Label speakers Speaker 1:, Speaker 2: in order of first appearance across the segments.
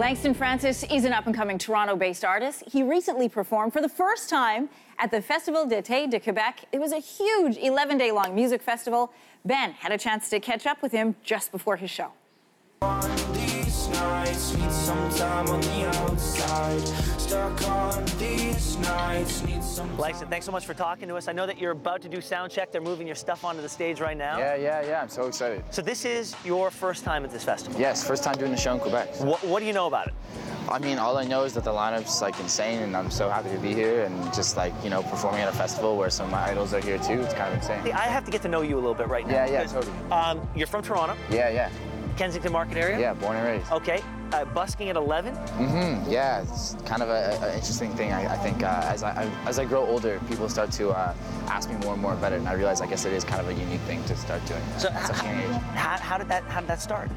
Speaker 1: Langston Francis is an up-and-coming Toronto-based artist. He recently performed for the first time at the Festival d'été de Québec. It was a huge 11-day-long music festival. Ben had a chance to catch up with him just before his show.
Speaker 2: Langston, thanks so much for talking to us. I know that you're about to do sound check. They're moving your stuff onto the stage right now.
Speaker 3: Yeah. I'm so excited.
Speaker 2: So this is your first time at this festival?
Speaker 3: Yes, first time doing the show in Quebec.
Speaker 2: What do you know about it?
Speaker 3: I mean, all I know is that the lineup's like insane, and I'm so happy to be here and just like, you know, performing at a festival where some of my idols are here too. It's kind of insane.
Speaker 2: I have to get to know you a little bit right now.
Speaker 3: Yeah, totally.
Speaker 2: You're from Toronto?
Speaker 3: Yeah.
Speaker 2: Kensington Market area?
Speaker 3: Yeah, born and raised.
Speaker 2: Okay. Busking at 11?
Speaker 3: Yeah, it's kind of an interesting thing. I think as I grow older, people start to ask me more and more about it, and I realize I guess it is kind of a unique thing to start doing
Speaker 2: So
Speaker 3: at such a young age.
Speaker 2: How did that start?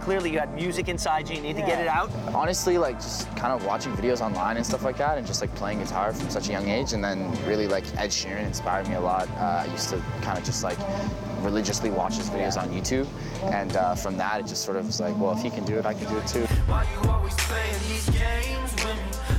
Speaker 2: Clearly you had music inside you. You need to get it out.
Speaker 3: Honestly, like just kind of watching videos online and stuff like that, and just like playing guitar from such a young age, and then really like Ed Sheeran inspired me a lot. I used to kind of just like religiously watch his videos on YouTube, and from that it just sort of was like, well, if he can do it, I can do it too.
Speaker 4: Why you always playing these games with me?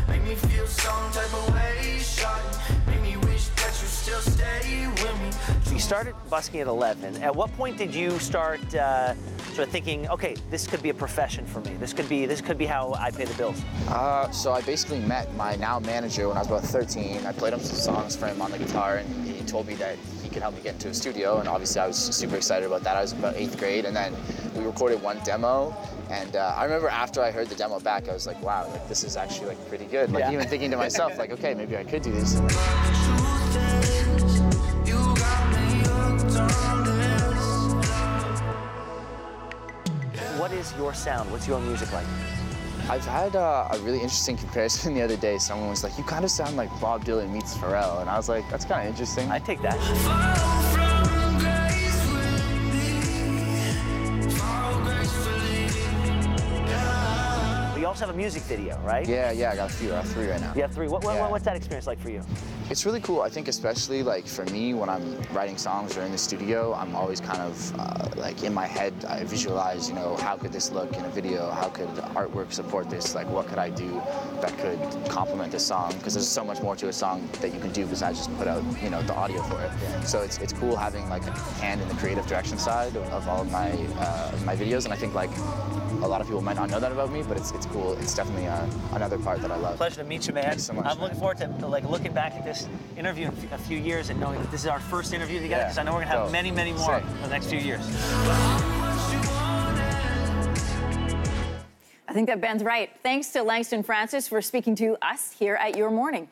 Speaker 4: Make me feel some type of way, shot. Make me wish that you still stay with me.
Speaker 2: You started busking at 11. At what point did you start sort of thinking, okay, this could be a profession for me. This could be how I pay the bills?
Speaker 3: So I basically met my now manager when I was about 13. I played him some songs for him on the guitar, and he told me that he could help me get into a studio, and obviously I was super excited about that. I was about 8th grade, and then we recorded one demo, and I remember after I heard the demo back, I was like, wow, like this is actually like pretty good. Like even thinking to myself, like, okay, maybe I could do this.
Speaker 2: What is your sound? What's your music like?
Speaker 3: I've had a really interesting comparison the other day. Someone was like, you kind of sound like Bob Dylan meets Pharrell. And I was like, that's kind of interesting.
Speaker 2: I'd take that. You also have a music video, right?
Speaker 3: Yeah, I got a few. I have 3 right now.
Speaker 2: You have 3. What's that experience like for you?
Speaker 3: It's really cool. I think especially like for me, when I'm writing songs or in the studio, I'm always kind of like in my head, I visualize, you know, how could this look in a video? How could artwork support this? Like what could I do that could complement this song? Because there's so much more to a song that you can do besides just put out, you know, the audio for it. So it's cool having like a hand in the creative direction side of all of my videos, and I think like a lot of people might not know that about me, but it's cool. It's definitely another part that I love.
Speaker 2: Pleasure to meet you, man.
Speaker 3: Thanks so much.
Speaker 2: I'm looking forward to like looking back at this interview in a few years and knowing that this is our first interview together, because I know we're gonna have many more in the next few years.
Speaker 1: I think that Ben's right. Thanks to Langston Francis for speaking to us here at Your Morning.